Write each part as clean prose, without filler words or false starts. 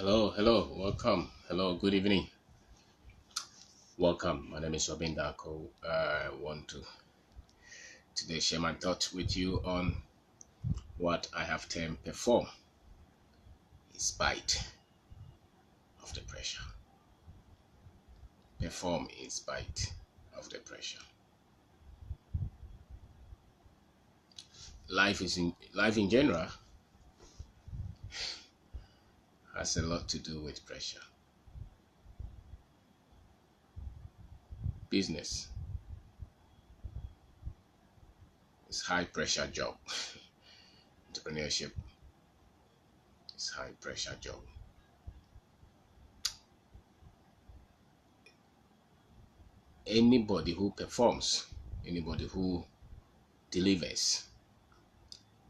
Welcome. Hello, good evening. Welcome. My name is Kwabena. I want to today share my thoughts with you on what I have termed perform in spite of the pressure. Perform in spite of the pressure. Life in general has a lot to do with pressure. Business is high pressure job. Entrepreneurship is high pressure job. Anybody who performs, anybody who delivers,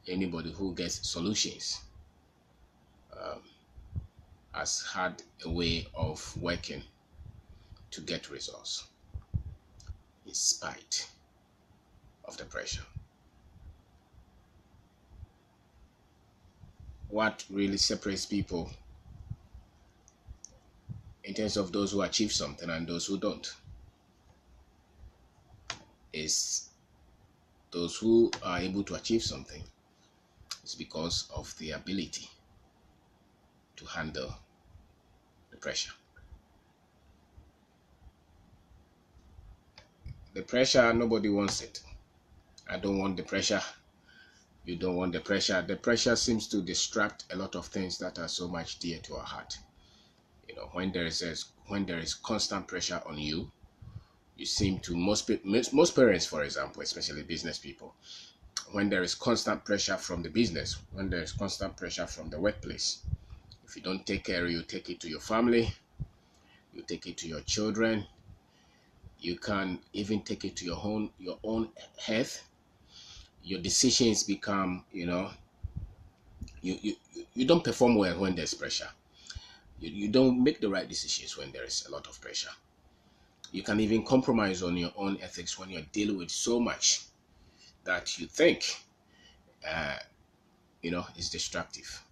anybody who gets solutions has had a way of working to get results in spite of the pressure. What really separates people in terms of those who achieve something and those who don't is those who are able to achieve something is because of the ability to handle the pressure. The pressure, nobody wants it. I don't want the pressure. You don't want the pressure. The pressure seems to distract a lot of things that are so much dear to our heart. When there is constant pressure on you, you seem to most parents, for example, especially business people, when there is constant pressure from the business, when there is constant pressure from the workplace, if you don't take care, you take it to your family, you take it to your children, you can even take it to your own health. Your decisions become, you don't perform well when there's pressure. You don't make the right decisions when there is a lot of pressure. You can even compromise on your own ethics when you're dealing with so much that you think, is destructive.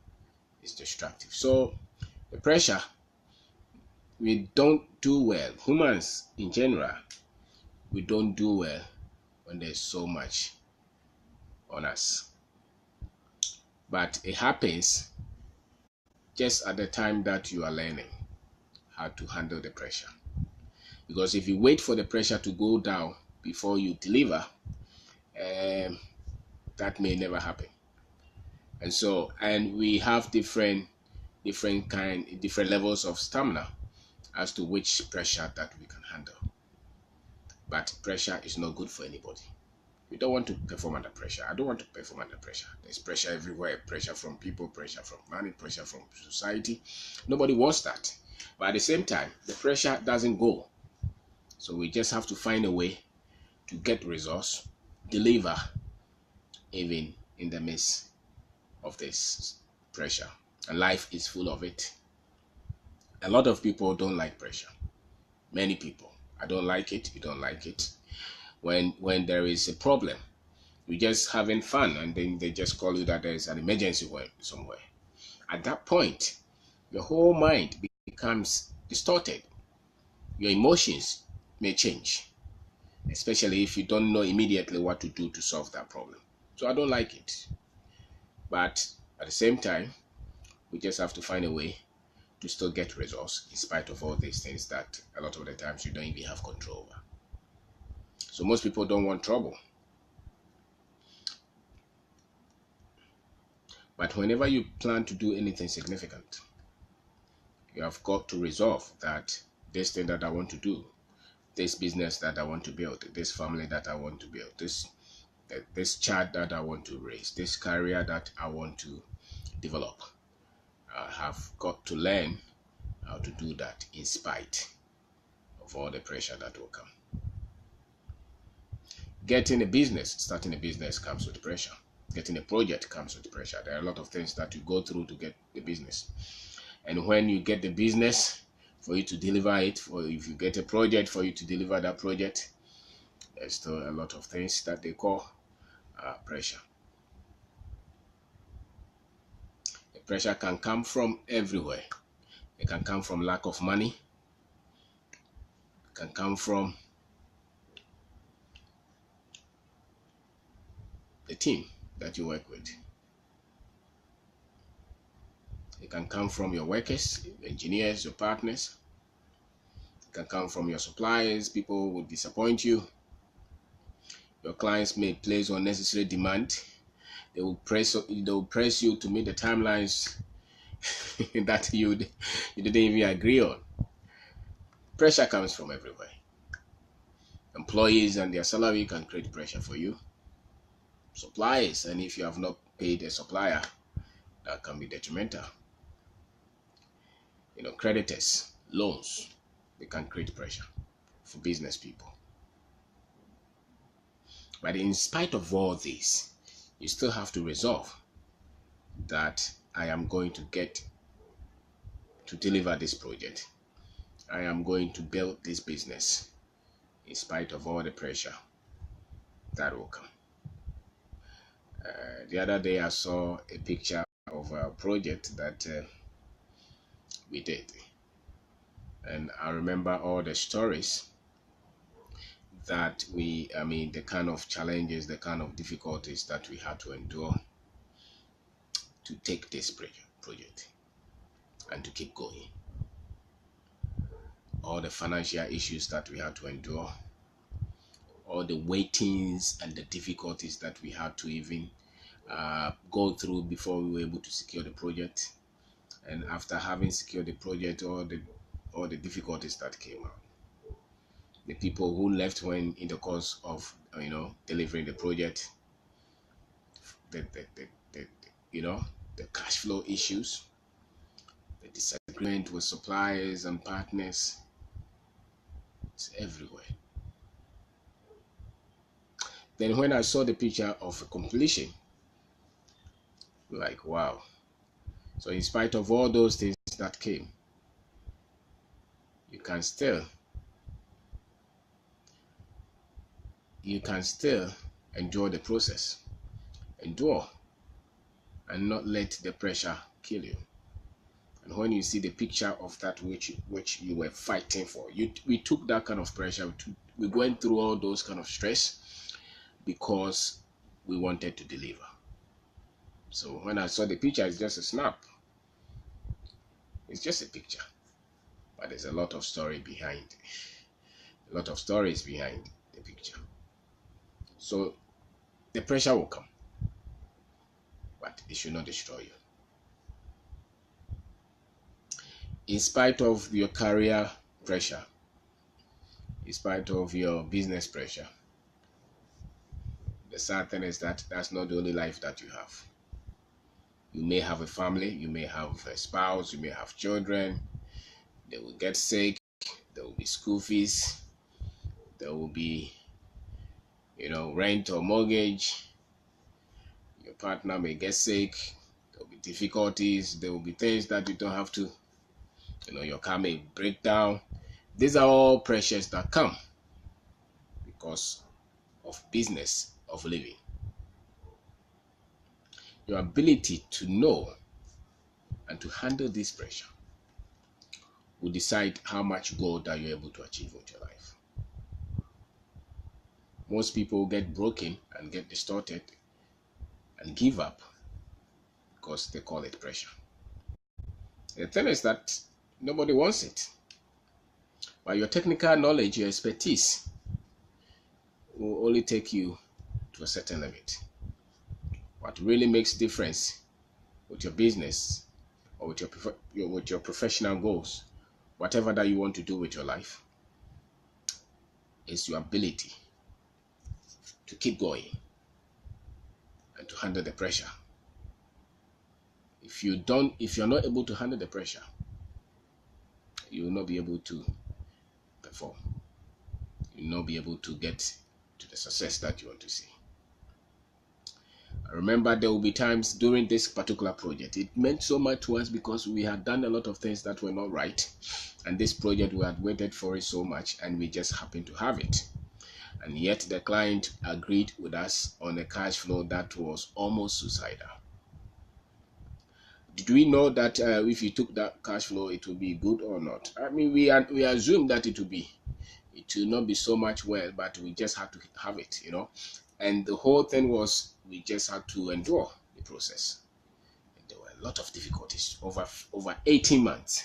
It's destructive. So the pressure, we don't do well. Humans in general, we don't do well when there's so much on us. But it happens just at the time that you are learning how to handle the pressure. Because if you wait for the pressure to go down before you deliver, that may never happen. And we have different levels of stamina as to which pressure that we can handle. But pressure is not good for anybody. We don't want to perform under pressure. I don't want to perform under pressure. There's pressure everywhere. Pressure from people, pressure from money, pressure from society. Nobody wants that. But at the same time, the pressure doesn't go. So we just have to find a way to get results, deliver, even in the midst of this pressure. And life is full of it. A lot of people don't like pressure. Many people. I don't like it. You don't like it. When there is a problem, you're just having fun and then they just call you that there's an emergency somewhere. At that point, your whole mind becomes distorted. Your emotions may change, especially if you don't know immediately what to do to solve that problem. So I don't like it. But at the same time, we just have to find a way to still get results in spite of all these things that a lot of the times you don't even have control over. So most people don't want trouble. But whenever you plan to do anything significant, you have got to resolve that this thing that I want to do, this business that I want to build, this family that I want to build, this child that I want to raise, this career that I want to develop, I have got to learn how to do that in spite of all the pressure that will come. Starting a business comes with pressure. Getting a project comes with pressure. There are a lot of things that you go through to get the business. And when you get the business, for you to deliver it, or if you get a project, for you to deliver that project, there's still a lot of things that they call pressure. The pressure can come from everywhere. It can come from lack of money. It can come from the team that you work with. It can come from your workers, engineers, your partners. It can come from your suppliers. People will disappoint you. Your clients may place unnecessary demand. They will press you to meet the timelines that you didn't even agree on. Pressure comes from everywhere. Employees and their salary can create pressure for you. Suppliers, and if you have not paid a supplier, that can be detrimental. Creditors, loans, they can create pressure for business people. But in spite of all this, you still have to resolve that I am going to get to deliver this project. I am going to build this business in spite of all the pressure that will come. The other day I saw a picture of a project that we did. And I remember all the stories that the kind of challenges, the kind of difficulties that we had to endure to take this project and to keep going. All the financial issues that we had to endure, all the waitings and the difficulties that we had to even go through before we were able to secure the project. And after having secured the project, all the difficulties that came out. The people who left when in the course of delivering the project, the cash flow issues, the disagreement with suppliers and partners. It's everywhere. Then when I saw the picture of a completion, like, wow. So in spite of all those things that came, you can still enjoy the process, endure, and not let the pressure kill you. And when you see the picture of that which you were fighting for, we took that kind of pressure. We went through all those kind of stress because we wanted to deliver. So when I saw the picture, it's just a snap. It's just a picture, but there's a lot of stories behind the picture. So the pressure will come, but it should not destroy you. In spite of your career pressure, in spite of your business pressure, the sad thing is that that's not the only life that you have. You may have a family, you may have a spouse, you may have children. They will get sick, there will be school fees, there will be rent or mortgage. Your partner may get sick, there will be difficulties, there will be things that you don't have to, your car may break down. These are all pressures that come because of business, of living. Your ability to know and to handle this pressure will decide how much goal that you're able to achieve with your life. Most people get broken and get distorted and give up because they call it pressure. The thing is that nobody wants it. But your technical knowledge, your expertise will only take you to a certain limit. What really makes difference with your business or with your professional goals, whatever that you want to do with your life, is your ability to keep going and to handle the pressure. If you're not able to handle the pressure, you will not be able to perform. You will not be able to get to the success that you want to see. I remember there will be times during this particular project, it meant so much to us because we had done a lot of things that were not right. And this project, we had waited for it so much and we just happened to have it. And yet the client agreed with us on a cash flow that was almost suicidal. Did we know that if you took that cash flow, it would be good or not? I mean, we assume that it will be. It will not be so much well, but we just had to have it, you know. And the whole thing was we just had to endure the process. And there were a lot of difficulties over 18 months.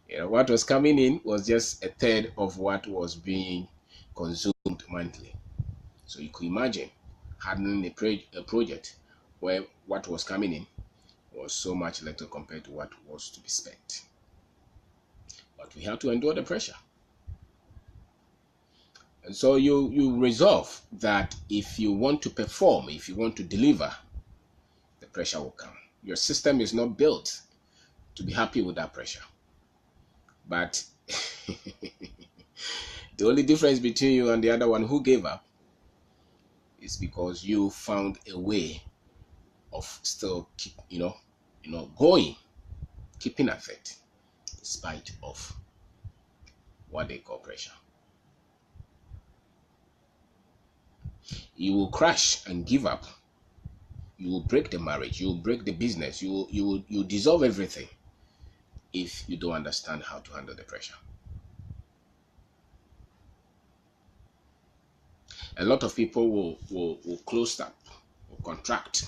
You know, what was coming in was just a third of what was being consumed monthly. So you could imagine handling a project where what was coming in was so much little compared to what was to be spent. But we had to endure the pressure. And so you resolve that if you want to perform, if you want to deliver, the pressure will come. Your system is not built to be happy with that pressure. But the only difference between you and the other one who gave up is because you found a way of still keep, going, keeping at it, in spite of what they call pressure. You will crash and give up. You will break the marriage. You will break the business. You will dissolve everything if you don't understand how to handle the pressure. A lot of people will close up, will contract,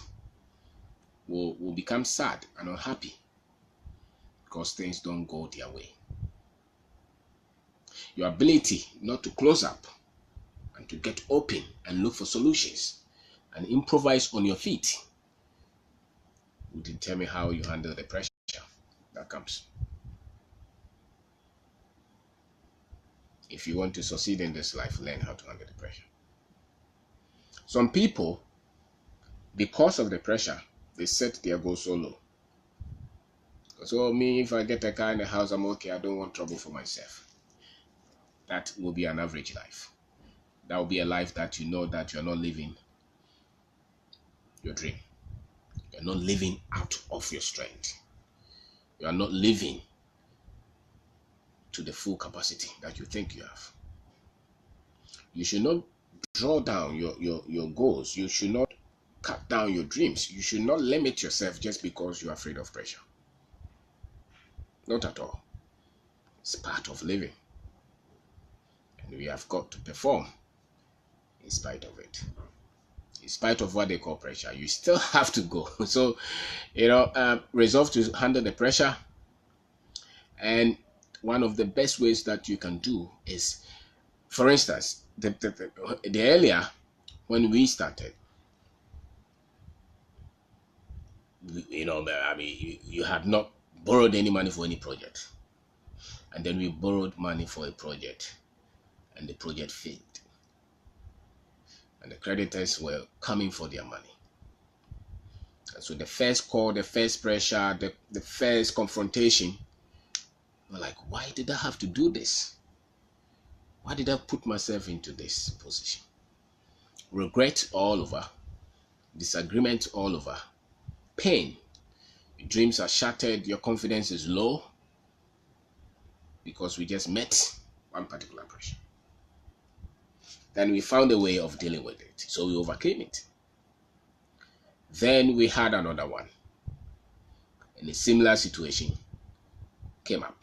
will become sad and unhappy because things don't go their way. Your ability not to close up and to get open and look for solutions and improvise on your feet will determine how you handle the pressure that comes. If you want to succeed in this life, learn how to handle the pressure. Some people, because of the pressure, they set their goals so low. So me, if I get a car in the house, I'm okay. I don't want trouble for myself. That will be an average life. That will be a life that you know that you're not living your dream. You're not living out of your strength. You are not living to the full capacity that you think you have. You should not draw down your goals. You should not cut down your dreams. You should not limit yourself just because you're afraid of pressure. Not at all. It's part of living. And we have got to perform in spite of it. In spite of what they call pressure, you still have to go. So, resolve to handle the pressure. And one of the best ways that you can do is, for instance, the earlier when we started, you had not borrowed any money for any project. And then we borrowed money for a project and the project failed. And the creditors were coming for their money. And so the first call, the first pressure, the first confrontation, we're like, why did I have to do this? Why did I put myself into this position? Regret all over, disagreement all over, pain. Your dreams are shattered, your confidence is low because we just met one particular pressure. Then we found a way of dealing with it. So we overcame it. Then we had another one. And a similar situation came up.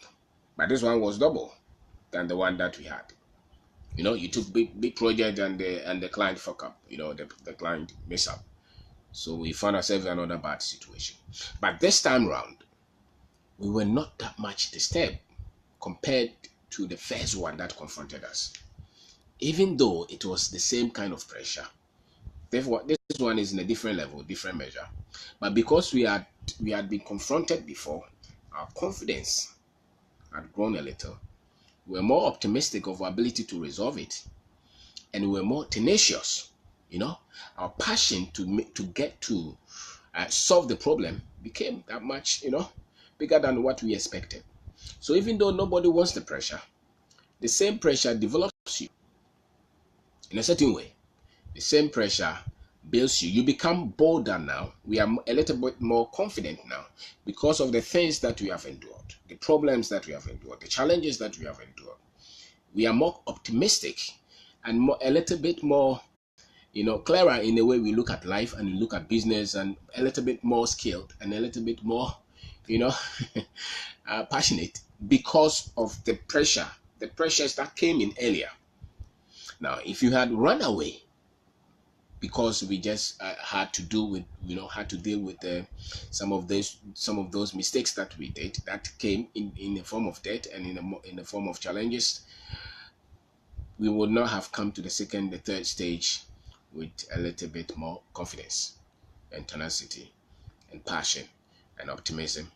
But this one was double than the one that we had. You took big project and the client fuck up. The client mess up. So we found ourselves in another bad situation. But this time round, we were not that much disturbed compared to the first one that confronted us. Even though it was the same kind of pressure. Therefore, this one is in a different level, different measure. But because we had been confronted before, our confidence had grown a little. We were more optimistic of our ability to resolve it. And we were more tenacious. Our passion to get to solve the problem became that much, bigger than what we expected. So even though nobody wants the pressure, the same pressure develops you in a certain way. The same pressure builds you. You become bolder now. We are a little bit more confident now because of the things that we have endured, the problems that we have endured, the challenges that we have endured. We are more optimistic and a little bit more clearer in the way we look at life and we look at business, and a little bit more skilled and a little bit more, you know, passionate because of the pressures that came in earlier. Now, if you had run away because we just had to do with, had to deal with some of those mistakes that we did that came in the form of debt and in the form of challenges, we would not have come to the second, the third stage with a little bit more confidence and tenacity and passion and optimism,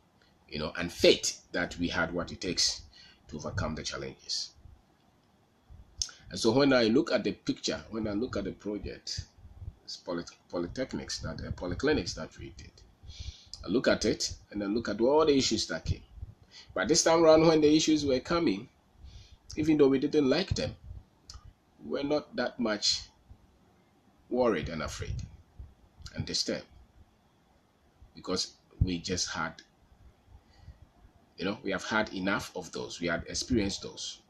and faith that we had what it takes to overcome the challenges. And so when I look at the picture, when I look at the project, it's polytechnics, polyclinics that we did, I look at it and I look at all the issues that came. But this time around, when the issues were coming, even though we didn't like them, we're not that much worried and afraid and disturbed, because we just had, we have had enough of those. We had experienced those.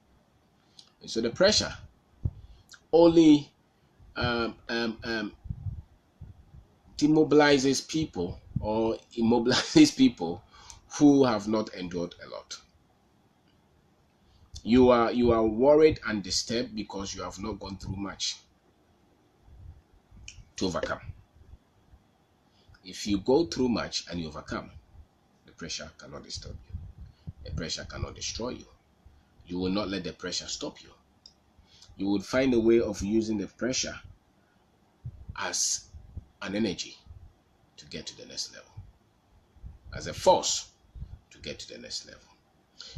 And so the pressure only demobilizes people or immobilizes people who have not endured a lot. You are worried and disturbed because you have not gone through much to overcome. If you go through much and you overcome, the pressure cannot disturb you. The pressure cannot destroy you. You will not let the pressure stop you. You would find a way of using the pressure as an energy to get to the next level, as a force to get to the next level.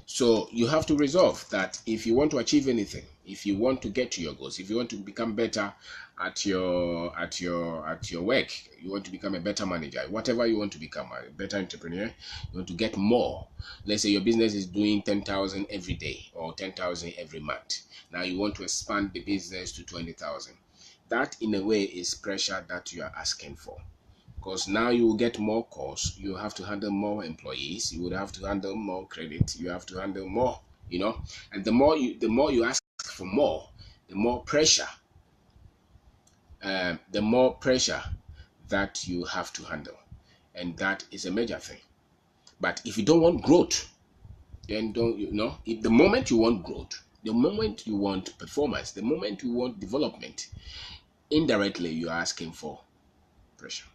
So you have to resolve that if you want to achieve anything, if you want to get to your goals, if you want to become better at your work, you want to become a better manager, whatever you want to become, a better entrepreneur, you want to get more. Let's say your business is doing 10,000 every day or 10,000 every month. Now you want to expand the business to 20,000. That in a way is pressure that you are asking for. Because now you will get more costs, you have to handle more employees, you would have to handle more credit, you have to handle more, and the more you ask for more, the more pressure that you have to handle. And that is a major thing. But if you don't want growth, then if the moment you want growth, the moment you want performance, the moment you want development, indirectly you are asking for pressure.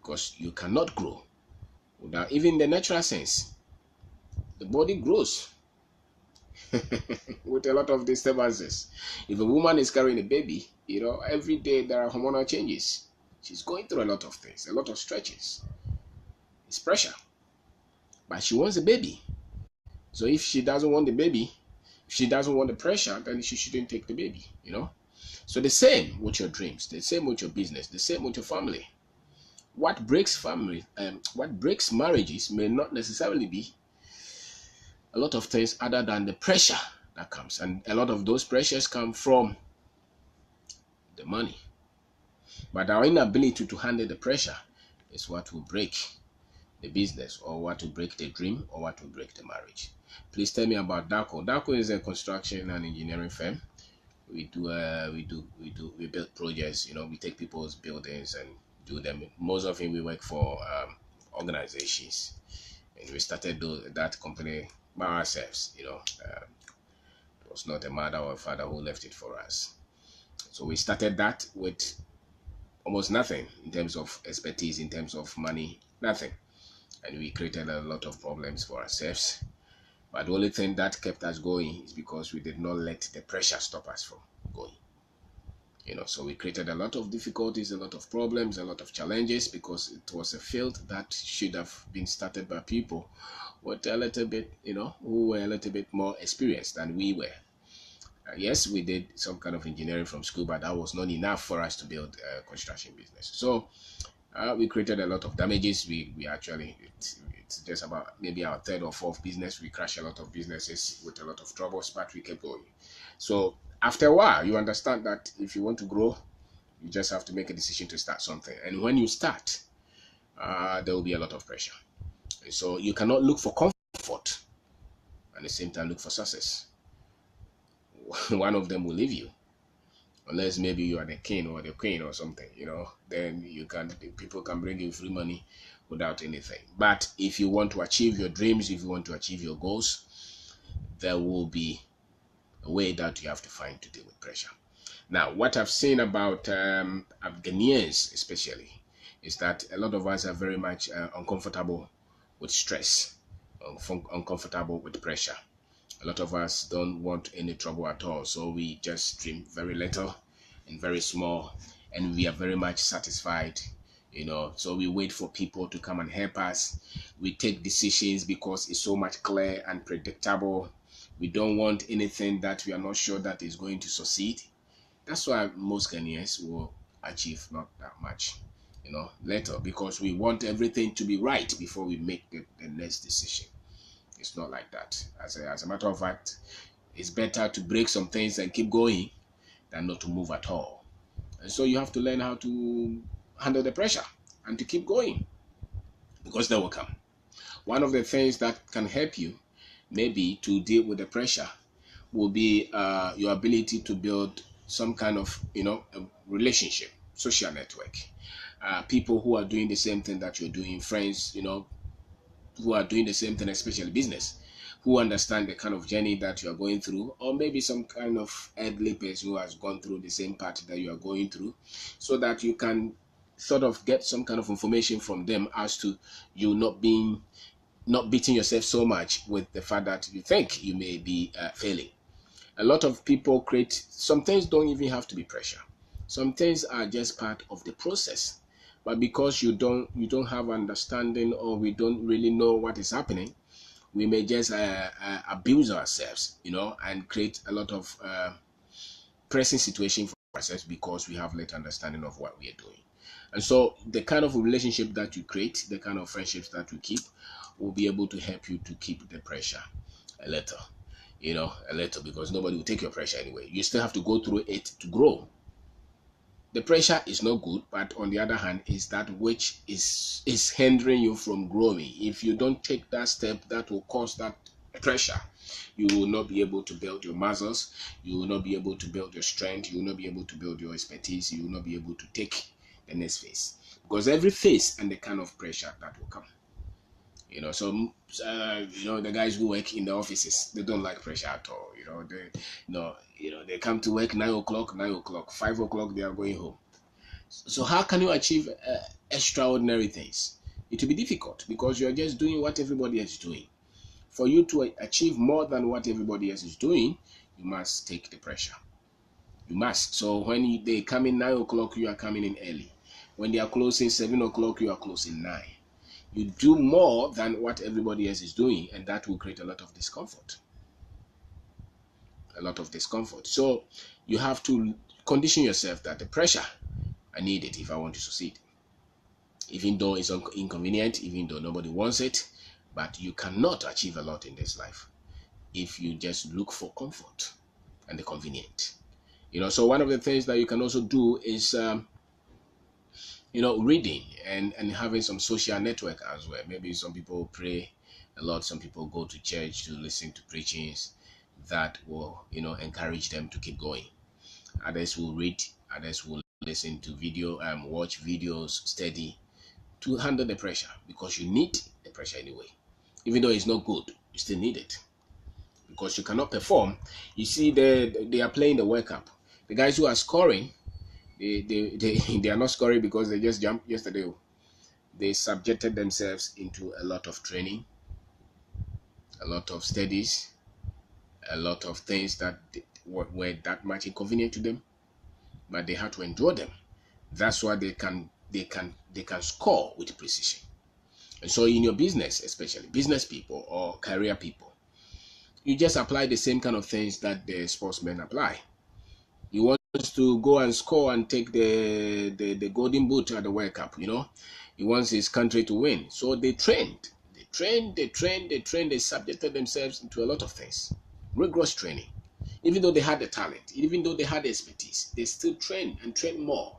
Because you cannot grow without, even the natural sense, the body grows with a lot of disturbances. If a woman is carrying a baby, every day there are hormonal changes. She's going through a lot of things, a lot of stretches. It's pressure. But she wants a baby. So if she doesn't want the baby, if she doesn't want the pressure, then she shouldn't take the baby, So the same with your dreams, the same with your business, the same with your family. What breaks marriages may not necessarily be a lot of things other than the pressure that comes. And a lot of those pressures come from the money. But our inability to handle the pressure is what will break the business, or what will break the dream, or what will break the marriage. Please tell me about DACO. DACO is a construction and engineering firm. We build projects, we take people's buildings and do them. Most of it we work for organizations, and we started that company by ourselves. It was not a mother or a father who left it for us. So we started that with almost nothing in terms of expertise, in terms of money, nothing, and we created a lot of problems for ourselves. But the only thing that kept us going is because we did not let the pressure stop us from going. So we created a lot of difficulties, a lot of problems, a lot of challenges, because it was a field that should have been started by people with a little bit, who were a little bit more experienced than we were. Yes, we did some kind of engineering from school, but that was not enough for us to build a construction business. So we created a lot of damages. We actually, it's just about maybe our third or fourth business. We crashed a lot of businesses with a lot of troubles, but we kept going. So after a while, you understand that if you want to grow, you just have to make a decision to start something. And when you start, there will be a lot of pressure. And so you cannot look for comfort and at the same time look for success. One of them will leave you. unless maybe you are the king or the queen or something, then people can bring you free money without anything. But if you want to achieve your dreams, if you want to achieve your goals, there will be a way that you have to find to deal with pressure. Now, what I've seen about Ghanaians especially is that a lot of us are very much uncomfortable with stress, uncomfortable with pressure. A lot of us don't want any trouble at all, so we just dream very little and very small, and we are very much satisfied, so we wait for people to come and help us. We take decisions because it's so much clear and predictable. We don't want anything that we are not sure that is going to succeed. That's why most Ghanaians will achieve not that much, later, because we want everything to be right before we make the next decision. It's not like that. As a matter of fact, it's better to break some things and keep going than not to move at all. And so you have to learn how to handle the pressure and to keep going, because they will come. One of the things that can help you maybe to deal with the pressure will be your ability to build some kind of a relationship, social network, people who are doing the same thing that you're doing, friends, who are doing the same thing, especially business, who understand the kind of journey that you are going through, or maybe some kind of elderly person who has gone through the same path that you are going through, so that you can sort of get some kind of information from them as to you not beating yourself so much with the fact that you think you may be failing. A lot of people some things don't even have to be pressure. Some things are just part of the process. But because you don't have understanding, or we don't really know what is happening, we may just abuse ourselves, and create a lot of pressing situation for ourselves because we have little understanding of what we are doing. And so the kind of relationship that you create, the kind of friendships that you keep, will be able to help you to keep the pressure a little, because nobody will take your pressure anyway. You still have to go through it to grow. The pressure is not good, but on the other hand, is that which is hindering you from growing. If you don't take that step, that will cause that pressure. You will not be able to build your muscles. You will not be able to build your strength. You will not be able to build your expertise. You will not be able to take the next phase, because every phase and the kind of pressure that will come. The guys who work in the offices, they don't like pressure at all. They come to work 9 o'clock, 5 o'clock, they are going home. So how can you achieve extraordinary things? It will be difficult because you are just doing what everybody else is doing. For you to achieve more than what everybody else is doing, you must take the pressure. You must. So when they come in 9 o'clock, you are coming in early. When they are closing 7 o'clock, you are closing 9. You do more than what everybody else is doing, and that will create a lot of discomfort. So you have to condition yourself that the pressure, I need it if I want to succeed. Even though it's inconvenient, even though nobody wants it, but you cannot achieve a lot in this life if you just look for comfort and the convenient. So one of the things that you can also do is reading and having some social network as well. Maybe some people pray a lot, some people go to church to listen to preachings that will encourage them to keep going. Others will read, others will listen to watch videos, study to handle the pressure, because you need the pressure anyway. Even though it's not good, you still need it, because you cannot perform. You see, they are playing the World Cup. The guys who are scoring, they are not scoring because they just jumped yesterday. They subjected themselves into a lot of training, a lot of studies, a lot of things that were that much inconvenient to them, but they had to endure them. That's why they can score with precision. And so in your business, especially business people or career people, you just apply the same kind of things that the sportsmen apply. He wants to go and score and take the golden boot at the World Cup, He wants his country to win. So they trained. They subjected themselves into a lot of things. Rigorous training. Even though they had the talent, even though they had the expertise, they still train and train more.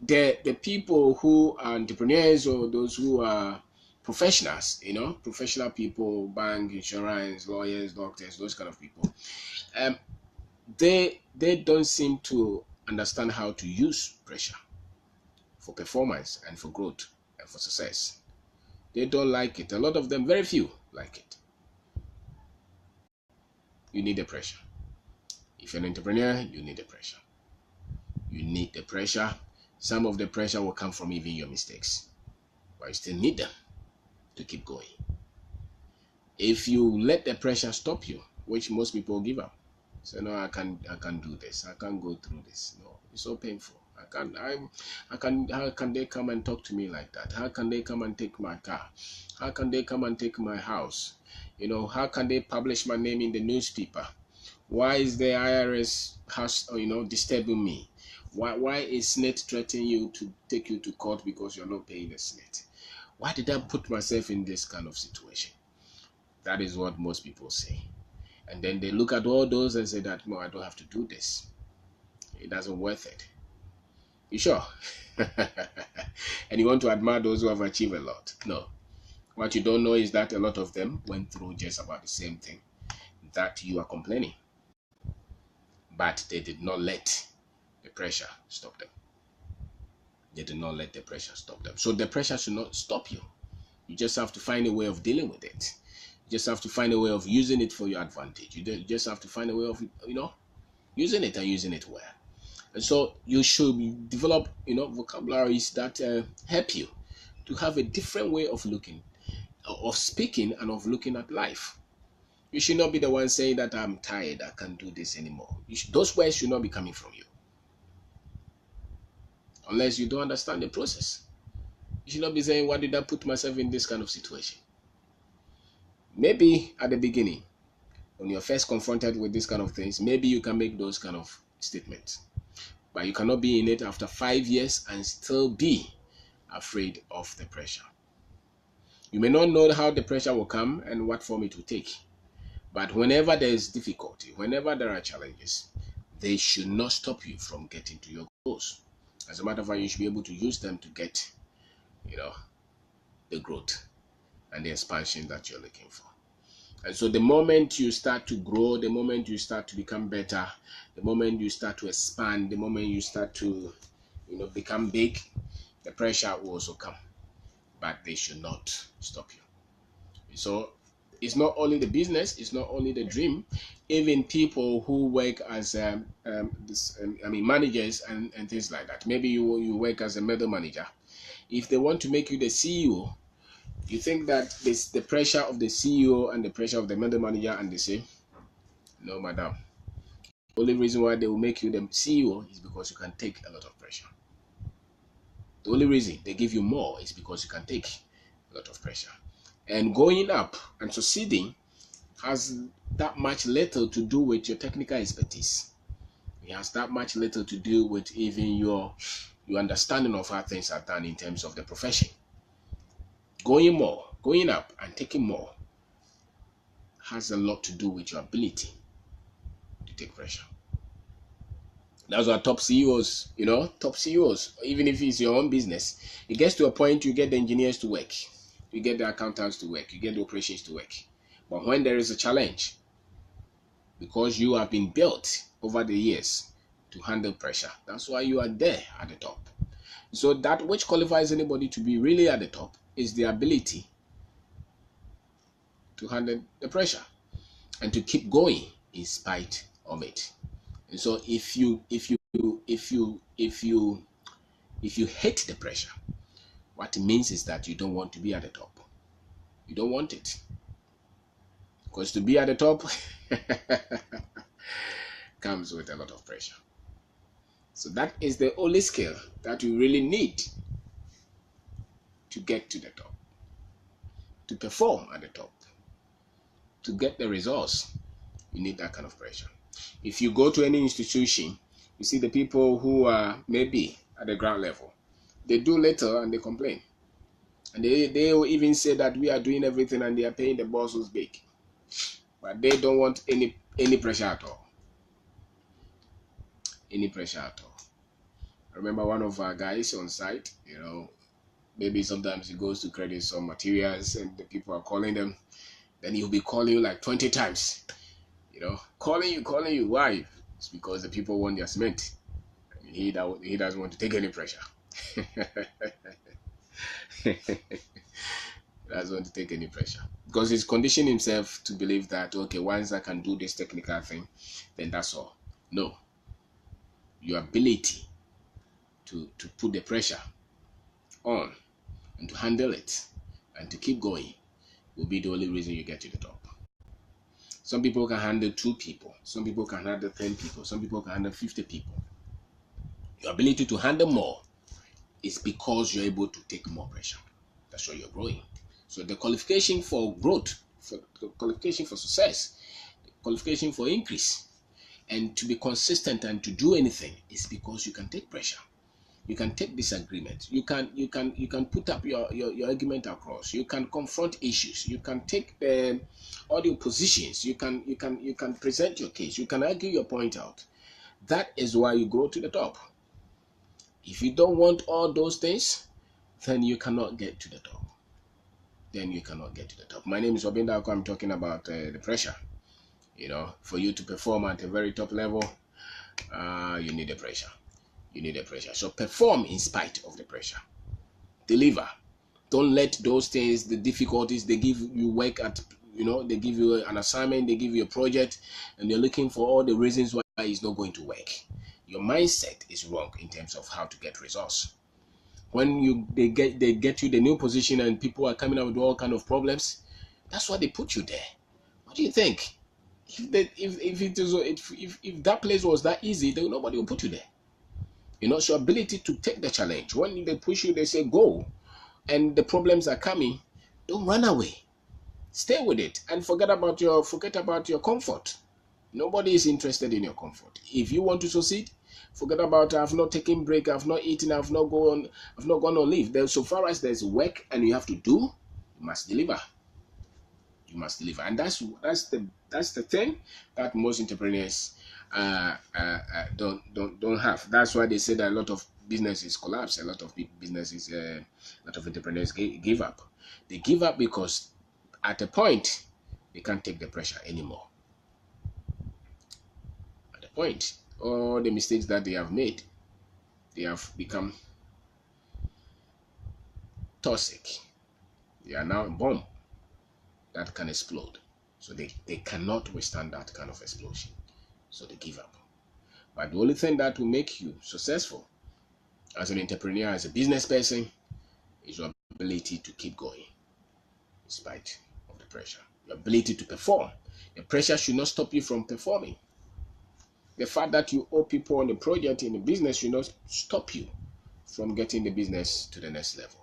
The people who are entrepreneurs, or those who are professionals, professional people, bank, insurance, lawyers, doctors, those kind of people, they don't seem to understand how to use pressure for performance and for growth and for success. They don't like it. A lot of them, very few, like it. You need the pressure. If you're an entrepreneur, you need the pressure. You need the pressure. Some of the pressure will come from even your mistakes, but you still need them to keep going. If you let the pressure stop you, which most people give up, say, no, I can't do this. I can't go through this. No, it's so painful. How can they come and talk to me like that? How can they come and take my car? How can they come and take my house? How can they publish my name in the newspaper? Why is the IRS disturbing me? Why is SNET threatening you to take you to court because you're not paying the SNET? Why did I put myself in this kind of situation? That is what most people say. And then they look at all those and say that, no, I don't have to do this. It doesn't worth it. You sure? And you want to admire those who have achieved a lot? No. What you don't know is that a lot of them went through just about the same thing that you are complaining. But they did not let the pressure stop them. They did not let the pressure stop them. So the pressure should not stop you. You just have to find a way of dealing with it. You just have to find a way of using it for your advantage. You just have to find a way of, using it and using it well. And so you should develop, vocabularies that help you to have a different way of looking, of speaking, and of looking at life. You should not be the one saying that I'm tired, I can't do this anymore. Those words should not be coming from you. Unless you don't understand the process. You should not be saying, why did I put myself in this kind of situation? Maybe at the beginning, when you're first confronted with these kind of things, maybe you can make those kind of statements. But you cannot be in it after 5 years and still be afraid of the pressure. You may not know how the pressure will come and what form it will take. But whenever there is difficulty, whenever there are challenges, they should not stop you from getting to your goals. As a matter of fact, you should be able to use them to get, the growth and the expansion that you're looking for. And so the moment you start to grow, the moment you start to become better, the moment you start to expand, the moment you start to, become big, the pressure will also come. But they should not stop you. So it's not only the business, it's not only the dream. Even people who work as managers and things like that. Maybe you work as a middle manager. If they want to make you the CEO, you think that the pressure of the CEO and the pressure of the middle manager are the same? No, madam. The only reason why they will make you the CEO is because you can take a lot of pressure. The only reason they give you more is because you can take a lot of pressure. And going up and succeeding has that much little to do with your technical expertise. It has that much little to do with even your understanding of how things are done in terms of the profession. Going up and taking more has a lot to do with your ability to take pressure. That's why top CEOs, even if it's your own business, it gets to a point you get the engineers to work, you get the accountants to work, you get the operations to work. But when there is a challenge, because you have been built over the years to handle pressure, that's why you are there at the top. So that which qualifies anybody to be really at the top is the ability to handle the pressure and to keep going in spite of it. And so if you hate the pressure, what it means is that you don't want to be at the top. You don't want it. Because to be at the top comes with a lot of pressure. So that is the only skill that you really need to get to the top, to perform at the top, to get the results. You need that kind of pressure. If you go to any institution, you see the people who are maybe at the ground level, they do little and they complain. And they will even say that we are doing everything and they are paying the boss who's big. But they don't want any pressure at all. Any pressure at all. I remember one of our guys on site, maybe sometimes he goes to credit some materials and the people are calling them. Then he'll be calling you like 20 times. Calling you. Why? It's because the people want their cement. I mean, he doesn't want to take any pressure. He doesn't want to take any pressure because he's conditioned himself to believe that, okay, once I can do this technical thing, then that's all. No, your ability to put the pressure on and to handle it and to keep going will be the only reason you get to the top. Some people can handle 2 people, some people can handle 10 people, some people can handle 50 people. Your ability to handle more is because you're able to take more pressure. That's why you're growing. So the qualification for growth, for the qualification for success, the qualification for increase, and to be consistent and to do anything is because you can take pressure. You can take disagreement. You can put up your argument across. You can confront issues. You can take all the positions. You can present your case. You can argue your point out. That is why you grow to the top. If you don't want all those things, then you cannot get to the top. My name is Kwabena. I'm talking about the pressure. You know, for you to perform at a very top level, you need the pressure. So perform in spite of the pressure. Deliver. Don't let those things, the difficulties, they give you work at, they give you an assignment, they give you a project, and you're looking for all the reasons why it's not going to work. Your mindset is wrong in terms of how to get results. When they get you the new position and people are coming up with all kind of problems, that's why they put you there. What do you think? If that place was that easy, then nobody will put you there. It's your ability to take the challenge. When they push you, they say go, and the problems are coming, don't run away. Stay with it and forget about your comfort. Nobody is interested in your comfort. If you want to succeed, forget about I've not taken break, I've not eaten, I've not gone on leave. So far as there's work and you have to do, you must deliver. And that's the thing that most entrepreneurs don't have. That's why they say that a lot of businesses collapse. A lot of businesses, a lot of entrepreneurs give up. They give up because at a point they can't take the pressure anymore. At a point, all the mistakes that they have made, they have become toxic. They are now a bomb that can explode. So they cannot withstand that kind of explosion. So they give up. But the only thing that will make you successful as an entrepreneur, as a business person, is your ability to keep going in spite of the pressure. Your ability to perform. The pressure should not stop you from performing. The fact that you owe people on the project in the business should not stop you from getting the business to the next level.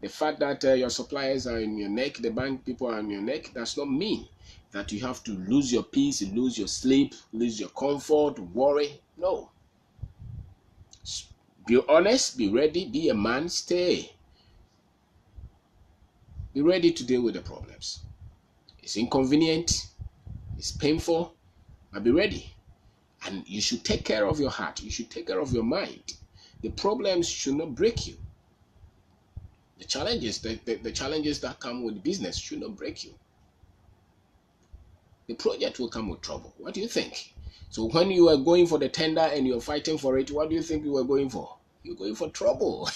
The fact that your suppliers are in your neck, the bank people are in your neck, does not mean that you have to lose your peace, lose your sleep, lose your comfort, worry. No. Be honest, be ready, be a man, stay. Be ready to deal with the problems. It's inconvenient, it's painful, but be ready. And you should take care of your heart. You should take care of your mind. The problems should not break you. The challenges that come with business should not break you. The project will come with trouble. What do you think? So when you are going for the tender and you're fighting for it, what do you think you were going for? You're going for trouble.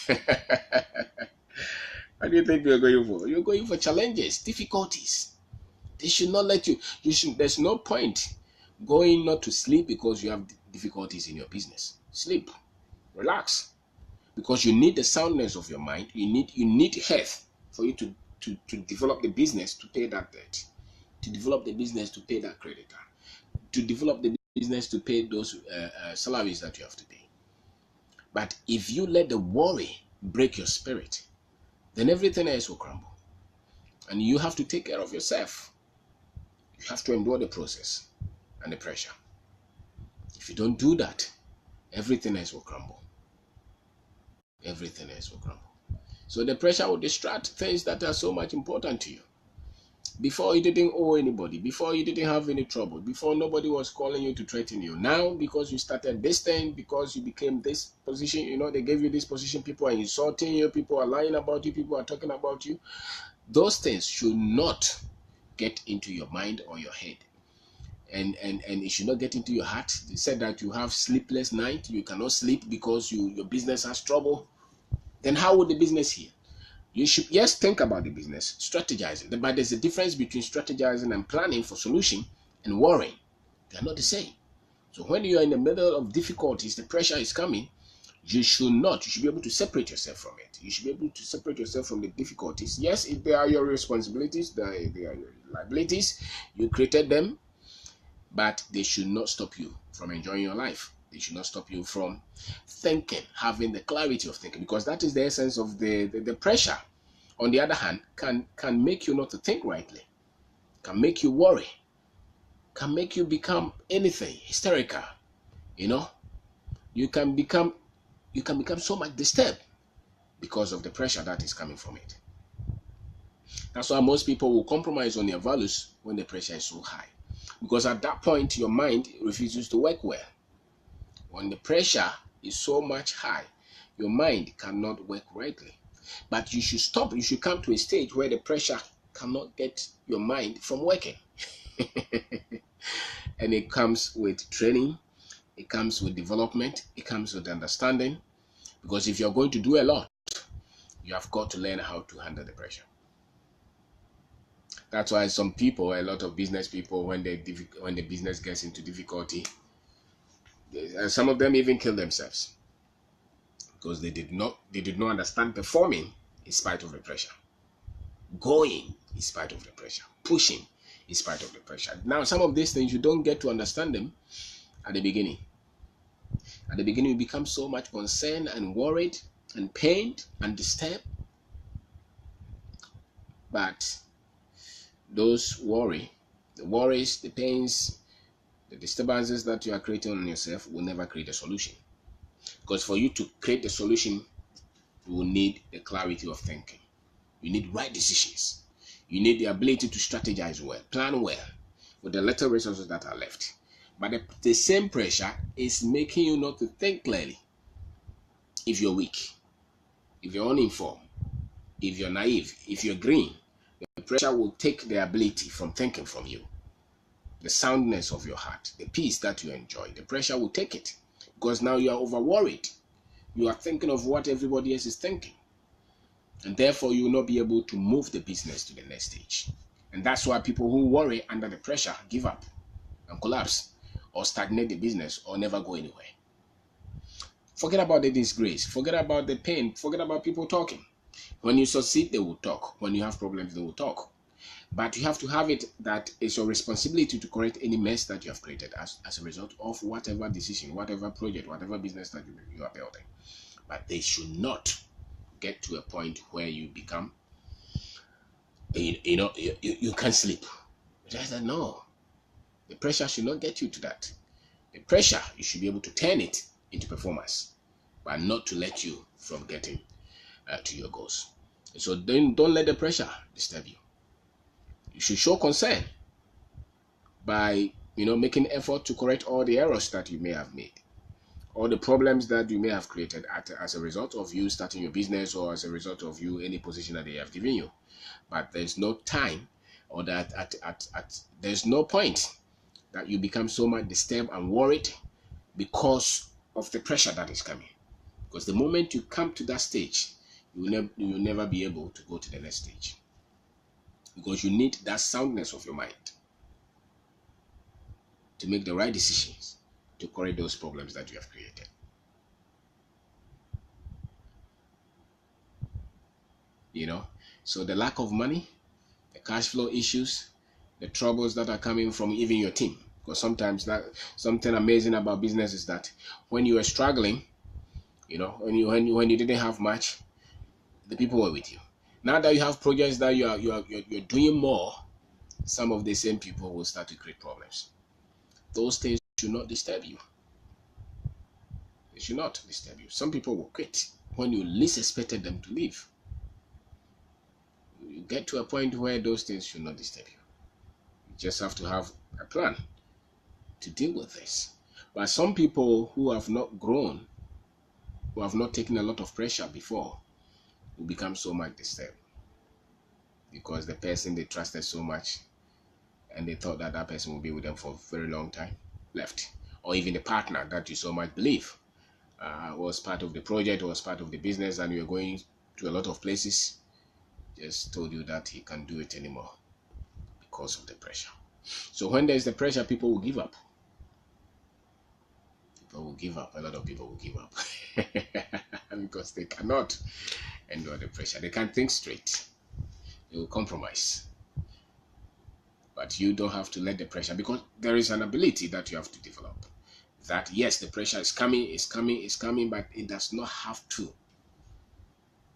What do you think you're going for? You're going for challenges, difficulties. They should not let you. There's no point going not to sleep because you have difficulties in your business. Sleep. Relax. Because you need the soundness of your mind. You need health for you to develop the business to pay that debt, to develop the business to pay that creditor, to develop the business to pay those salaries that you have to pay. But if you let the worry break your spirit, then everything else will crumble. And you have to take care of yourself. You have to endure the process and the pressure. If you don't do that, everything else will crumble. Everything else will crumble. So the pressure will distract things that are so much important to you. Before you didn't owe anybody, before you didn't have any trouble, before nobody was calling you to threaten you. Now, because you started this thing, because you became this position, they gave you this position, people are insulting you, people are lying about you, people are talking about you. Those things should not get into your mind or your head. and it should not get into your heart. They said that you have sleepless night, you cannot sleep because your business has trouble. Then how would the business heal? You should, yes, think about the business, strategizing. But there's a difference between strategizing and planning for solution and worrying. They are not the same. So when you are in the middle of difficulties, the pressure is coming, you should be able to separate yourself from it. You should be able to separate yourself from the difficulties. Yes, if they are your responsibilities, they are your liabilities, you created them, but they should not stop you from enjoying your life. They should not stop you from thinking, having the clarity of thinking, because that is the essence of the pressure. On the other hand, can make you not to think rightly, can make you worry, can make you become anything, hysterical. You know, you can become so much disturbed because of the pressure that is coming from it. That's why most people will compromise on their values when the pressure is so high, because at that point your mind refuses to work well. When the pressure is so much high, your mind cannot work rightly. But you should stop. You should come to a stage where the pressure cannot get your mind from working. And it comes with training, it comes with development, it comes with understanding. Because if you're going to do a lot, you have got to learn how to handle the pressure. That's why some people, a lot of business people, when the business gets into difficulty, some of them even kill themselves because they did not understand performing in spite of the pressure, going in spite of the pressure, pushing in spite of the pressure. Now, some of these things you don't get to understand them at the beginning. At the beginning, you become so much concerned and worried and pained and disturbed. But those the worries, the pains, the disturbances that you are creating on yourself will never create a solution. Because for you to create a solution, you will need the clarity of thinking. You need right decisions. You need the ability to strategize well, plan well, with the little resources that are left. But the same pressure is making you not to think clearly. If you're weak, if you're uninformed, if you're naive, if you're green, the pressure will take the ability from thinking from you. The soundness of your heart, the peace that you enjoy, the pressure will take it. Because now you are over worried. You are thinking of what everybody else is thinking. And therefore, you will not be able to move the business to the next stage. And that's why people who worry under the pressure give up and collapse or stagnate the business or never go anywhere. Forget about the disgrace. Forget about the pain. Forget about people talking. When you succeed, they will talk. When you have problems, they will talk. But you have to have it that it's your responsibility to correct any mess that you have created as a result of whatever decision, whatever project, whatever business that you are building. But they should not get to a point where you become, you can't sleep. No, the pressure should not get you to that. The pressure, you should be able to turn it into performance, but not to let you from getting to your goals. So don't let the pressure disturb you. You should show concern by making effort to correct all the errors that you may have made, all the problems that you may have created as a result of you starting your business or as a result of you any position that they have given you. But there's no time or that there's no point that you become so much disturbed and worried because of the pressure that is coming. Because the moment you come to that stage, you will never be able to go to the next stage. Because you need that soundness of your mind to make the right decisions to correct those problems that you have created. So the lack of money, the cash flow issues, the troubles that are coming from even your team. Because sometimes something amazing about business is that when you were struggling, when you didn't have much, the people were with you. Now that you have projects that you're doing more, some of the same people will start to create problems. Those things should not disturb you. They should not disturb you. Some people will quit when you least expected them to leave. You get to a point where those things should not disturb you. You just have to have a plan to deal with this. But some people who have not grown, who have not taken a lot of pressure before, will become so much disturbed because the person they trusted so much and they thought that that person will be with them for a very long time, left. Or even the partner that you so much believe was part of the project, was part of the business, and you're going to a lot of places, just told you that he can't do it anymore because of the pressure. So when there's the pressure, people will give up. People will give up. A lot of people will give up because they cannot endure the pressure. They can't think straight. They will compromise. But you don't have to let the pressure, because there is an ability that you have to develop. That yes, the pressure is coming, but it does not have to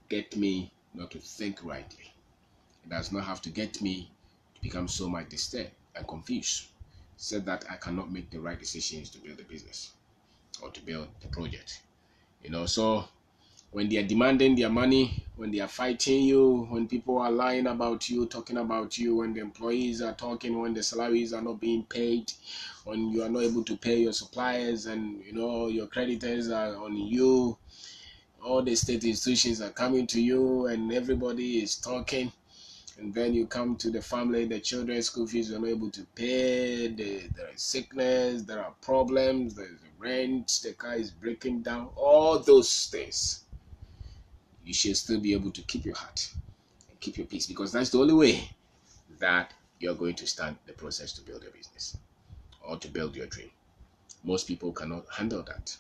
get me not to think rightly. It does not have to get me to become so much disturbed and confused, so that I cannot make the right decisions to build a business or to build the project. So when they are demanding their money, when they are fighting you, when people are lying about you, talking about you, when the employees are talking, when the salaries are not being paid, when you are not able to pay your suppliers, and your creditors are on you, all the state institutions are coming to you, and everybody is talking, and then you come to the family, the children's school fees you're not able to pay, there is sickness, there are problems, there's rent, the car is breaking down, all those things. You should still be able to keep your heart and keep your peace, because that's the only way that you're going to start the process to build a business or to build your dream. Most people cannot handle that.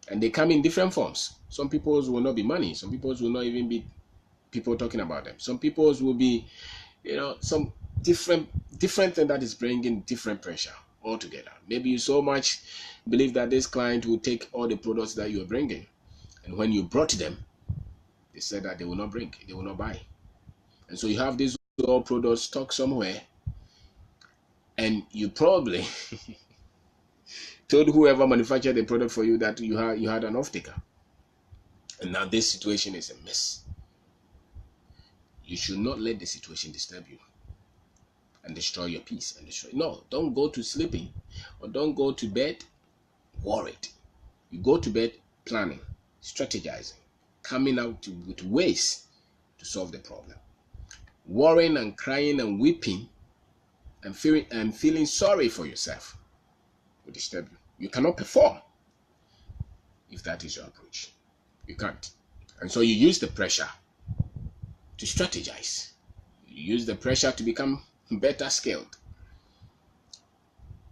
And they come in different forms. Some people will not be money. Some people will not even be people talking about them. Some people will be, some different thing that is bringing different pressure altogether. Maybe you so much believe that this client will take all the products that you are bringing. And when you brought them, they said that they will not bring, they will not buy. And so you have these all products stuck somewhere, and you probably told whoever manufactured the product for you that you had an off-taker. And now this situation is a mess. You should not let the situation disturb you and destroy your peace. No, don't go to sleeping or don't go to bed worried. You go to bed planning, strategizing, coming out with ways to solve the problem. Worrying and crying and weeping and feeling sorry for yourself will disturb you. You cannot perform if that is your approach. You can't. And so you use the pressure to strategize. You use the pressure to become better skilled.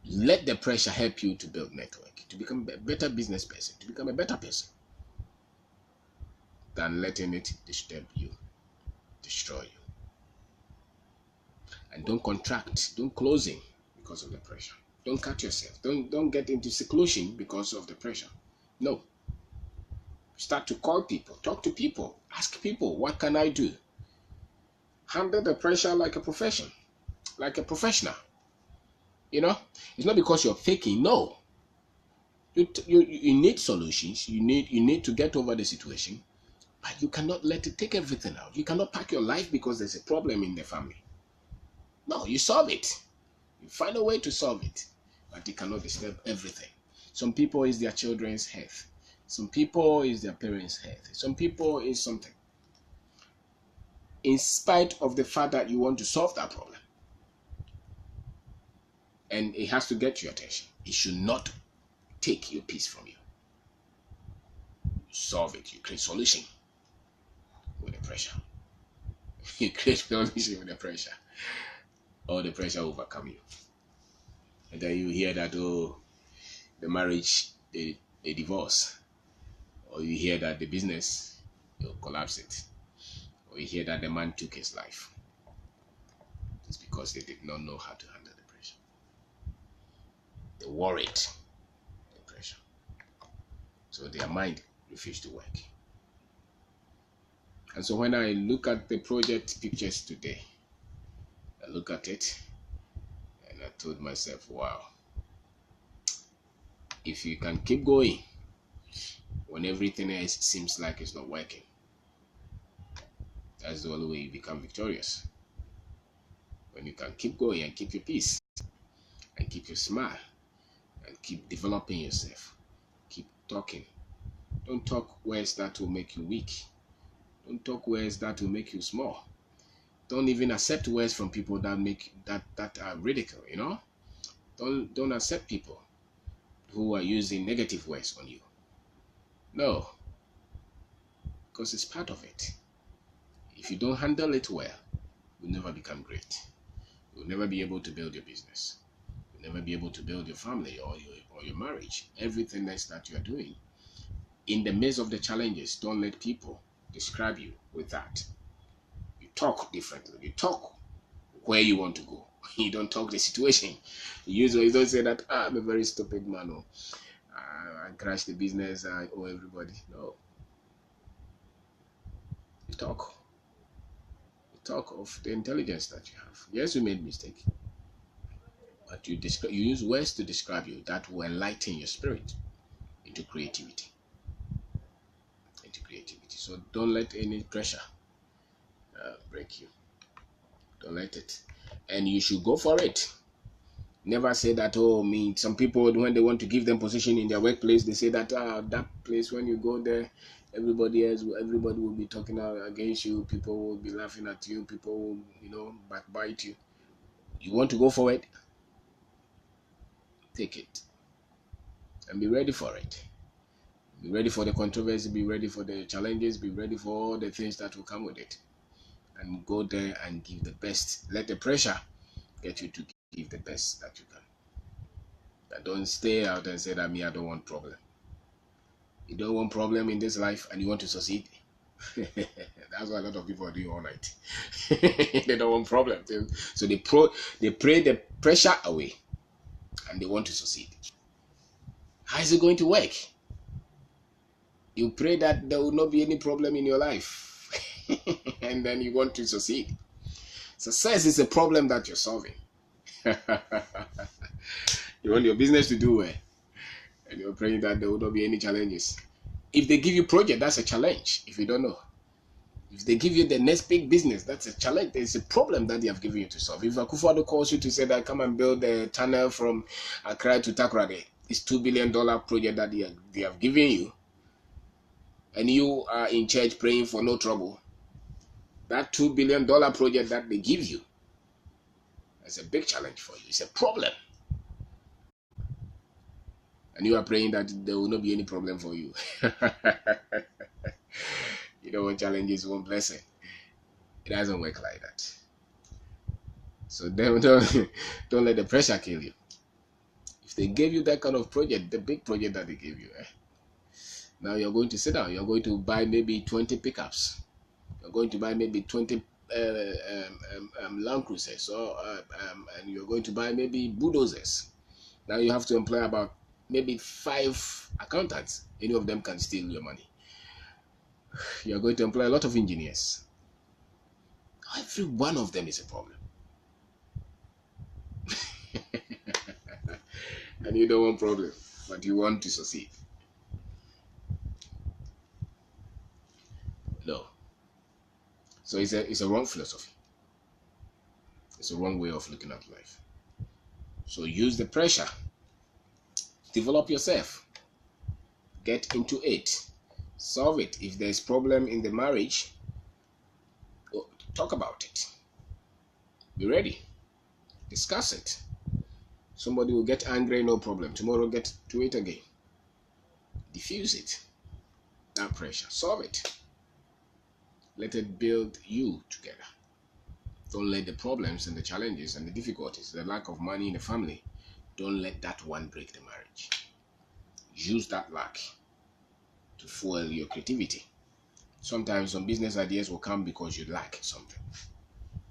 Let the pressure help you to build network, to become a better business person, to become a better person, than letting it disturb you, destroy you. And don't contract, don't close in because of the pressure. Don't cut yourself. Don't get into seclusion because of the pressure. No. Start to call people, talk to people, ask people, what can I do? Handle the pressure like a profession, like a professional. It's not because you're faking. No. You need solutions. You need to get over the situation, but you cannot let it take everything out. You cannot pack your life because there's a problem in the family. No, you solve it. You find a way to solve it, but it cannot disturb everything. Some people is their children's health. Some people is their parents' health. Some people is something. In spite of the fact that you want to solve that problem, and it has to get your attention, it should not take your peace from you. You solve it. You create solution with the pressure. You create solution with the pressure. Or the pressure overcome you. And then you hear that, the marriage, they divorce. Or you hear that the business, you'll collapse it. Or you hear that the man took his life. It's because they did not know how to handle the pressure. They worried the pressure. So their mind refused to work. And so when I look at the project pictures today, I look at it and I told myself, wow, if you can keep going when everything else seems like it's not working, that's the only way you become victorious. When you can keep going and keep your peace and keep your smile and keep developing yourself, keep talking. Don't talk words that will make you weak. Don't talk words that will make you small. Don't even accept words from people that make that are ridicule. Don't accept people who are using negative words on you. No, because it's part of it. If you don't handle it well, you'll never become great. You'll never be able to build your business. You'll never be able to build your family or your marriage. Everything else that you're doing. In the midst of the challenges, don't let people describe you with that. You talk differently. You talk where you want to go. You don't talk the situation. You don't say that, I'm a very stupid man. Or, I crashed the business. I owe everybody. No. You talk. You talk of the intelligence that you have. Yes, you made mistake. But you use words to describe you that will enlighten your spirit into creativity. So don't let any pressure break you. Don't let it. And you should go for it. Never say that, some people, when they want to give them position in their workplace, they say that, that place, when you go there, everybody will be talking against you. People will be laughing at you. People will, backbite you. You want to go for it? Take it. And be ready for it. Be ready for the controversy. Be ready for the challenges. Be ready for all the things that will come with it. And go there and give the best. Let the pressure get you to give the best that you can. But don't stay out and say that I don't want problem. You don't want problem in this life and you want to succeed. That's what a lot of people are doing all night. They don't want problem. So they pray the pressure away and they want to succeed. How is it going to work? You pray that there will not be any problem in your life. And then you want to succeed. Success is a problem that you're solving. You want your business to do well. And you're praying that there will not be any challenges. If they give you project, that's a challenge. If you don't know. If they give you the next big business, that's a challenge. There's a problem that they have given you to solve. If Akufo-Addo calls you to say that come and build a tunnel from Accra to Takoradi, it's $2 billion project that they have given you, and you are in church praying for no trouble, that $2 billion project that they give you is a big challenge for you. It's a problem. And you are praying that there will not be any problem for you. You don't want challenges, you want blessing. It doesn't work like that. So don't let the pressure kill you. If they gave you that kind of project, the big project that they gave you, now you're going to sit down. You're going to buy maybe 20 pickups. You're going to buy maybe 20 Land Cruisers, and you're going to buy maybe bulldozers. Now you have to employ about maybe 5 accountants. Any of them can steal your money. You're going to employ a lot of engineers. Every one of them is a problem. And you don't want problem, but you want to succeed. No. So it's a wrong philosophy. It's a wrong way of looking at life. So use the pressure. Develop yourself. Get into it. Solve it. If there's problem in the marriage, talk about it. Be ready. Discuss it. Somebody will get angry, no problem. Tomorrow get to it again. Diffuse it. That pressure. Solve it. Let it build you together. Don't let the problems and the challenges and the difficulties, the lack of money in the family, don't let that one break the marriage. Use that lack to fuel your creativity. Sometimes some business ideas will come because you lack something.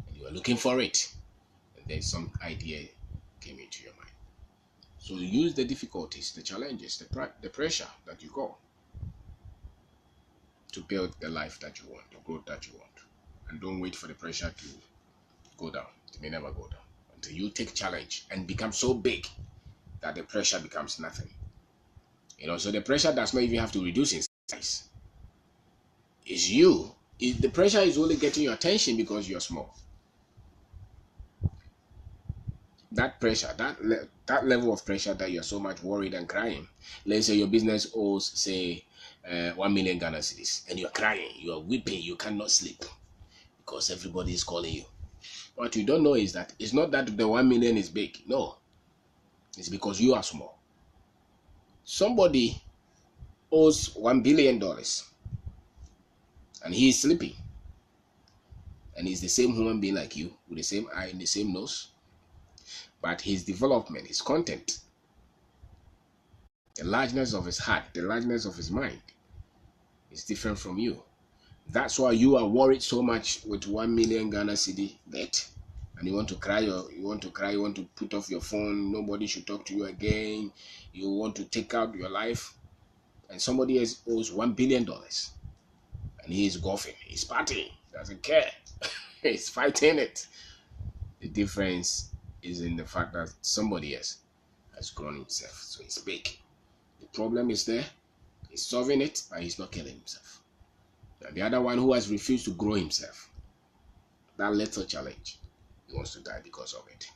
And you are looking for it. And then some idea came into your mind. So use the difficulties, the challenges, the pressure that you got to build the life that you want, the growth that you want. And don't wait for the pressure to go down. It may never go down until you take challenge and become so big that the pressure becomes nothing. So the pressure does not even have to reduce in size. It's you. The pressure is only getting your attention because you're small. That pressure, that level of pressure that you're so much worried and crying. Let's say your business owes, say, 1 million Ghana cedis, and you're crying, you are weeping, you cannot sleep. because everybody is calling you. What you don't know is that it's not that the 1 million is big. No, it's because you are small. Somebody owes $1 billion and he is sleeping. And he's the same human being like you, with the same eye and the same nose. But his development, his content, the largeness of his heart, the largeness of his mind is different from you. That's why you are worried so much with 1 million Ghana cedi debt. And you want to cry, you want to put off your phone, nobody should talk to you again. You want to take out your life. And somebody else owes $1 billion. And he is golfing, he's partying, doesn't care. He's fighting it. The difference is in the fact that somebody else has grown himself, so he's big. The problem is there, he's solving it, but he's not killing himself. And the other one who has refused to grow himself, that little challenge, he wants to die because of it.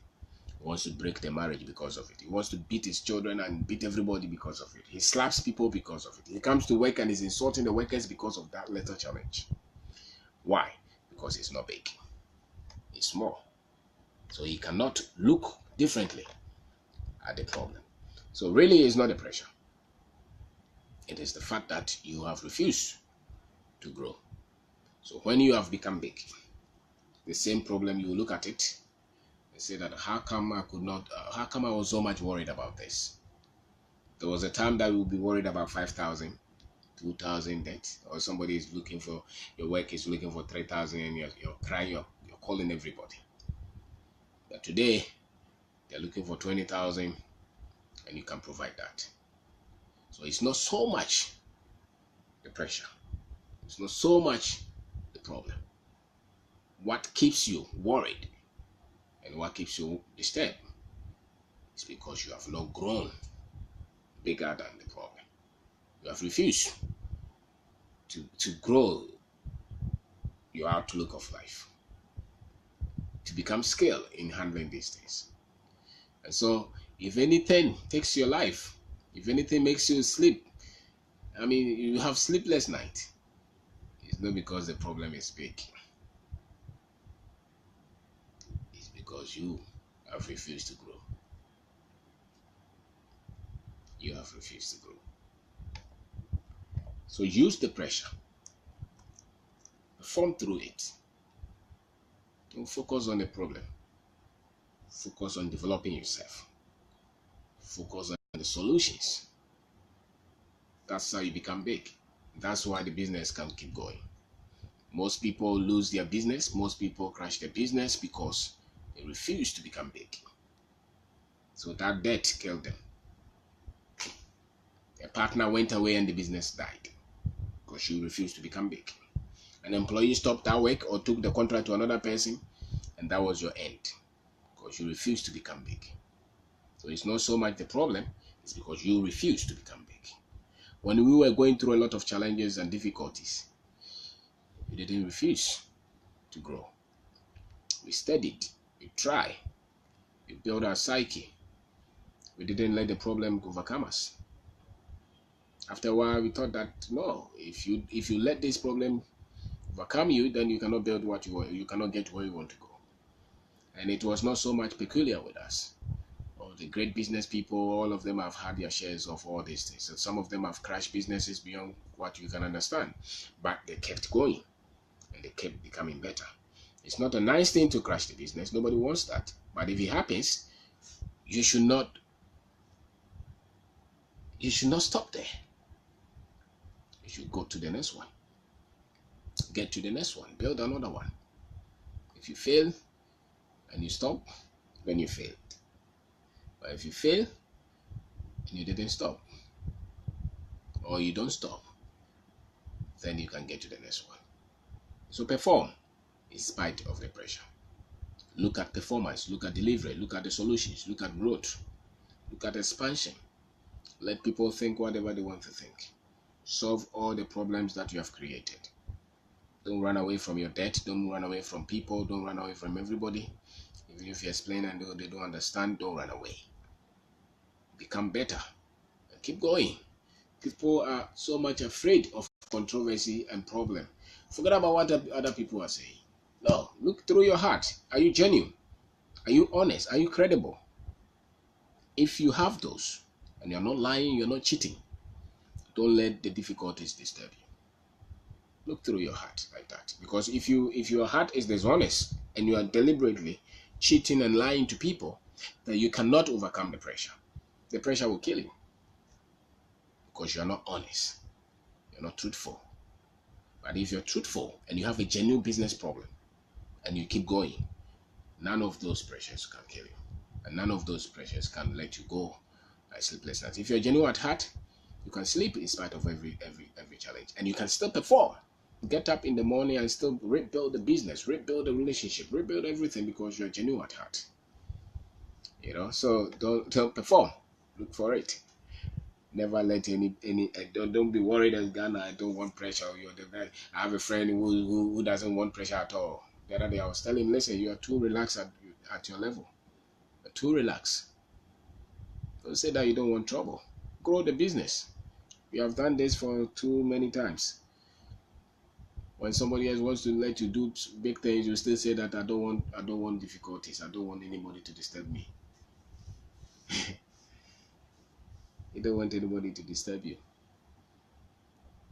He wants to break the marriage because of it. He wants to beat his children and beat everybody because of it. He slaps people because of it. He comes to work and is insulting the workers because of that little challenge. Why? Because it's not big. It's small. So he cannot look differently at the problem. So really it's not the pressure. It is the fact that you have refused to grow. So when you have become big, the same problem, you look at it and say that how come I was so much worried about this? There was a time that we would be worried about 5,000, 2,000 debt, or somebody is looking for, your work is looking for 3,000 and you're crying, you're calling everybody. But today, they're looking for 20,000 and you can provide that. So it's not so much the pressure. It's not so much the problem. What keeps you worried and what keeps you disturbed is because you have not grown bigger than the problem. You have refused to grow your outlook of life, to become skilled in handling these things. And so if anything takes your life, if anything makes you sleep, you have sleepless night, it's not because the problem is big. It's because you have refused to grow. You have refused to grow. So use the pressure. Perform through it. Don't focus on the problem. Focus on developing yourself. Focus on the solutions. That's how you become big. That's why the business can keep going. Most people lose their business. Most people crash their business because they refuse to become big. So that debt killed them. A partner went away and the business died because you refused to become big. An employee stopped that work or took the contract to another person, and that was your end because you refused to become big. So it's not so much the problem, it's because you refused to become big. When we were going through a lot of challenges and difficulties, we didn't refuse to grow. We studied, we tried, we built our psyche. We didn't let the problem overcome us. After a while, we thought that no, if you let this problem overcome you, then you cannot build what you want. You cannot get where you want to go. And it was not so much peculiar with us. All the great business people, all of them have had their shares of all these things. And some of them have crashed businesses beyond what you can understand. But they kept going and they kept becoming better. It's not a nice thing to crash the business. Nobody wants that. But if it happens, you should not stop there. You should go to the next one. Get to the next one. Build another one. If you fail and you stop, then you failed. But if you fail and you didn't stop, or you don't stop, then you can get to the next one. So perform in spite of the pressure. Look at performance, look at delivery, look at the solutions, look at growth, look at expansion. Let people think whatever they want to think. Solve all the problems that you have created. Don't run away from your debt. Don't run away from people. Don't run away from everybody. Even if you explain and they don't understand, don't run away. Become better and keep going. People are so much afraid of controversy and problem. Forget about what other people are saying. No, look through your heart. Are you genuine? Are you honest? Are you credible? If you have those and you're not lying, you're not cheating, don't let the difficulties disturb you. Look through your heart like that. Because if your heart is dishonest and you are deliberately cheating and lying to people, then you cannot overcome the pressure. The pressure will kill you because you're not honest. You're not truthful. But if you're truthful and you have a genuine business problem and you keep going, none of those pressures can kill you. And none of those pressures can let you go like sleepless nights. If you're genuine at heart, you can sleep in spite of every challenge. And you can still perform. Get up in the morning and still rebuild the business, rebuild the relationship, rebuild everything because you're genuine at heart. So don't perform. Look for it. Never let any don't be worried as Ghana. I don't want pressure. You're the guy. I have a friend who doesn't want pressure at all. The other day I was telling him, listen, you are too relaxed at your level. You're too relaxed. Don't say that you don't want trouble. Grow the business. You have done this for too many times. When somebody else wants to let you do big things, you still say that I don't want difficulties. I don't want anybody to disturb me. You don't want anybody to disturb you.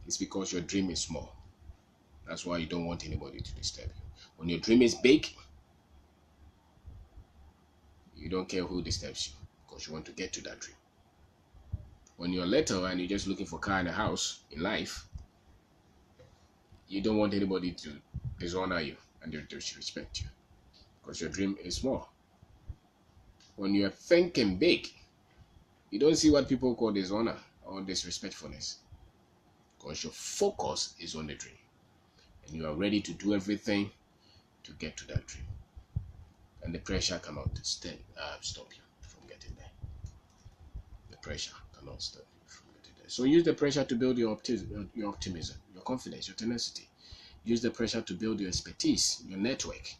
It's because your dream is small. That's why you don't want anybody to disturb you. When your dream is big, you don't care who disturbs you because you want to get to that dream. When you're little and you're just looking for a car and a house in life, you don't want anybody to dishonor you and they disrespect you because your dream is small. When you're thinking big, you don't see what people call dishonor or disrespectfulness because your focus is on the dream and you are ready to do everything to get to that dream. And the pressure cannot stop you from getting there. The pressure cannot stop you from getting there. So use the pressure to build your optimism, your confidence, your tenacity. Use the pressure to build your expertise, your network,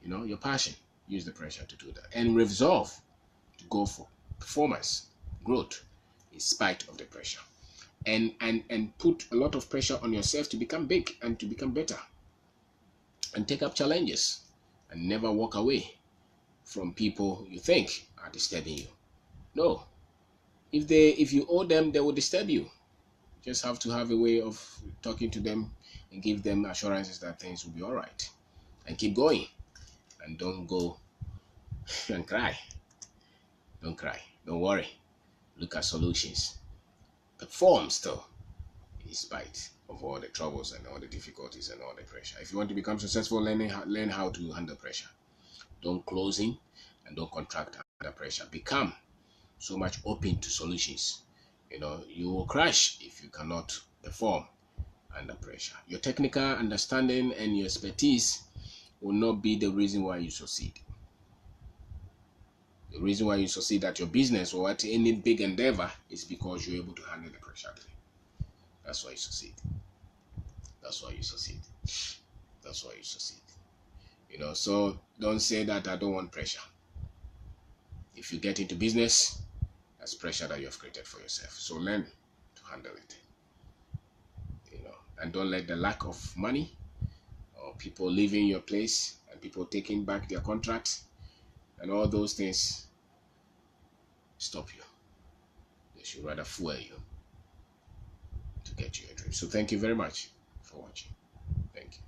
your passion. Use the pressure to do that. And resolve to go for performance, growth, in spite of the pressure. And put a lot of pressure on yourself to become big and to become better. And take up challenges and never walk away from people you think are disturbing you. No. If you owe them, they will disturb you. Just have to have a way of talking to them and give them assurances that things will be all right. And keep going. And don't go and cry. Don't cry. Don't worry. Look at solutions. Perform still, in spite of all the troubles and all the difficulties and all the pressure. If you want to become successful, learn how to handle pressure. Don't close in and don't contract under pressure. Become so much open to solutions. You will crash if you cannot perform under pressure. Your technical understanding and your expertise will not be the reason why you succeed. The reason why you succeed at your business or at any big endeavor is because you're able to handle the pressure. That's why you succeed. That's why you succeed. That's why you succeed. So don't say that I don't want pressure. If you get into business, that's pressure that you have created for yourself. So learn to handle it. And don't let the lack of money or people leaving your place and people taking back their contracts and all those things stop you. They should rather fuel you to get you a dream. So thank you very much for watching. Thank you.